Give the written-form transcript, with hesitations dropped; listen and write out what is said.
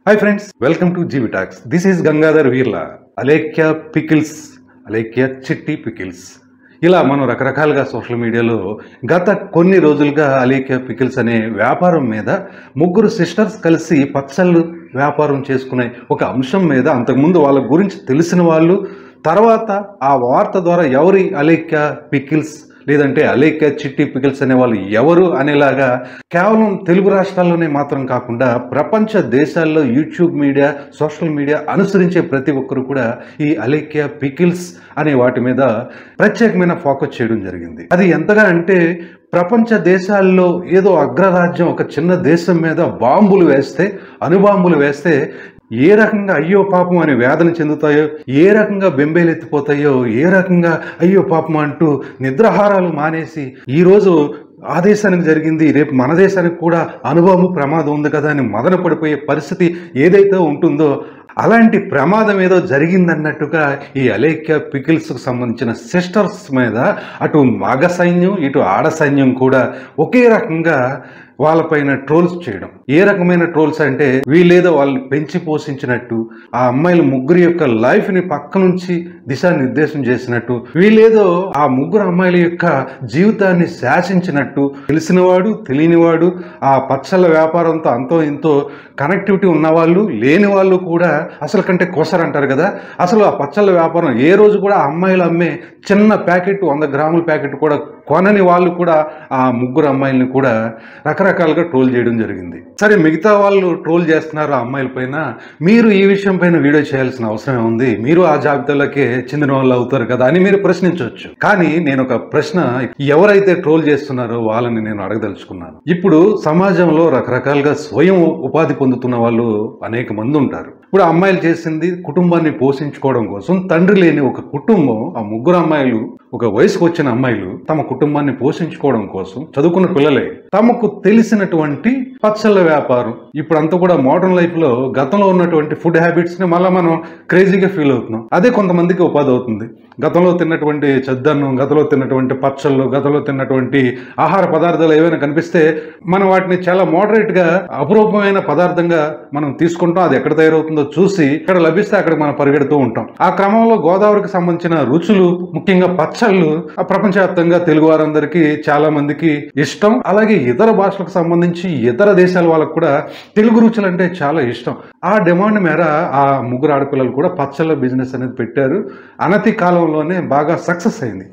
Hi friends, welcome to GB Talks. This is Gangadhar Virla, Alekia Pickles, Alekia Chitti Pickles. ఇలా మనం రకరకాలుగా social మీడియాలో గత కొన్ని రోజులుగా అలేఖ్య పికిల్స్ అనే వ్యాపారం మీద ముగ్గురు సిస్టర్స్ కలిసి పచ్చళ్ళు వ్యాపారం చేసుకునే ఒక అంశం మీద అంతకుముందు వాళ్ళ గురించి తెలిసిన వాళ్ళు తర్వాత ఆ వార్త ద్వారా ఎవరి అలేఖ్య పికిల్స్ లేదంటే అలేఖ్య చిట్టి పికిల్స్ అనే వాళ్ళు ఎవరు అనేలాగా కేవలం తెలుగు రాష్ట్రాల్లోనే మాత్రం కాకుండా ప్రపంచ దేశాల్లో యూట్యూబ్ మీడియా సోషల్ మీడియా అనుసరించే ప్రతి ఒక్కరు కూడా ఈ అలేఖ్య పికిల్స్ అనే వాటి మీద ప్రత్యేకమైన ఫోకస్ చేయడం జరిగింది. అది ఎంతగా అంటే ప్రపంచ దేశాల్లో ఏదో అగ్రరాజ్యం ఒక చిన్న దేశం మీద బాంబులు వేస్తే అణుబాంబులు వేస్తే ఏ రకంగా అయ్యో పాపం అని వేదన చెందుతాయో, ఏ రకంగా బెంబేలెత్తిపోతాయో, ఏ రకంగా అయ్యో పాపం అంటూ నిద్రాహారాలు మానేసి ఈరోజు ఆ దేశానికి జరిగింది రేపు మన దేశానికి కూడా అణుబాంబు ప్రమాదం ఉంది కదా అని మదన పడిపోయే పరిస్థితి ఏదైతే ఉంటుందో అలాంటి ప్రమాదం ఏదో జరిగిందన్నట్టుగా ఈ అలేఖ్య పికిల్స్కు సంబంధించిన సిస్టర్స్ మీద అటు మగ సైన్యం ఇటు ఆడ సైన్యం కూడా ఒకే రకంగా వాళ్ళపైన ట్రోల్స్ చేయడం. ఏ రకమైన ట్రోల్స్ అంటే వీళ్ళేదో వాళ్ళు పెంచి పోషించినట్టు, ఆ అమ్మాయిల ముగ్గురు యొక్క లైఫ్ ని పక్క నుంచి దిశానిర్దేశం చేసినట్టు, వీళ్ళేదో ఆ ముగ్గురు అమ్మాయిల యొక్క జీవితాన్ని శాసించినట్టు, తెలిసినవాడు తెలియనివాడు ఆ పచ్చళ్ళ వ్యాపారంతో అంతో ఇంతో కనెక్టివిటీ ఉన్నవాళ్ళు లేని వాళ్ళు కూడా అసలు కంటే కోసరు అంటారు కదా, అసలు ఆ పచ్చళ్ళ వ్యాపారం ఏ రోజు కూడా ఆ అమ్మాయిలు అమ్మే చిన్న ప్యాకెట్ 100 గ్రాముల ప్యాకెట్ కూడా కొనని వాళ్ళు కూడా ఆ ముగ్గురు అమ్మాయిల్ని కూడా రకరకాలుగా ట్రోల్ చేయడం జరిగింది. సరే, మిగతా వాళ్ళు ట్రోల్ చేస్తున్నారు ఆ అమ్మాయిల పైన, మీరు ఈ విషయం పైన వీడియో చేయాల్సిన అవసరం ఉంది, మీరు ఆ జాబితాలకే చెందిన వాళ్ళు అవుతారు కదా అని మీరు ప్రశ్నించవచ్చు. కానీ నేను ఒక ప్రశ్న ఎవరైతే ట్రోల్ చేస్తున్నారో వాళ్ళని నేను అడగదలుచుకున్నాను. ఇప్పుడు సమాజంలో రకరకాలుగా స్వయం ఉపాధి పొందుతున్న వాళ్ళు అనేక మంది ఉంటారు. ఇప్పుడు అమ్మాయిలు చేసింది కుటుంబాన్ని పోషించుకోవడం కోసం. తండ్రి లేని ఒక కుటుంబం, ఆ ముగ్గురు అమ్మాయిలు ఒక వయసుకు వచ్చిన అమ్మాయిలు తమ కుటుంబాన్ని పోషించుకోవడం కోసం చదువుకున్న పిల్లలే తమకు తెలిసినటువంటి పచ్చళ్ళ వ్యాపారం. ఇప్పుడు అంతా కూడా మోడర్న్ లైఫ్ లో గతంలో ఉన్నటువంటి ఫుడ్ హ్యాబిట్స్ ని మళ్ళీ మనం క్రేజీగా ఫీల్ అవుతున్నాం. అదే కొంతమందికి ఉపాధి అవుతుంది. గతంలో తిన్నటువంటి చద్దన్నం, గతంలో తిన్నటువంటి పచ్చళ్ళు, గతంలో తిన్నటువంటి ఆహార పదార్థాలు ఏవైనా కనిపిస్తే మనం వాటిని చాలా మోడరేట్ గా అపురూపమైన పదార్థంగా మనం తీసుకుంటాం. అది ఎక్కడ తయారవుతుందో చూసి ఇక్కడ లభిస్తే అక్కడ మనం పరిగెడుతూ ఉంటాం. ఆ క్రమంలో గోదావరికి సంబంధించిన రుచులు, ముఖ్యంగా పచ్చళ్ళు ప్రపంచవ్యాప్తంగా తెలుగు వారందరికీ చాలా మందికి ఇష్టం. అలాగే ఇతర భాషలకు సంబంధించి ఇతర దేశాల వాళ్ళకు కూడా తెలుగు రుచులు అంటే చాలా ఇష్టం. ఆ డిమాండ్ మేర ఆ ముగ్గురు ఆడపిల్లలు కూడా పచ్చళ్ళ బిజినెస్ అనేది పెట్టారు. అనతి కాలంలోనే బాగా సక్సెస్ అయింది.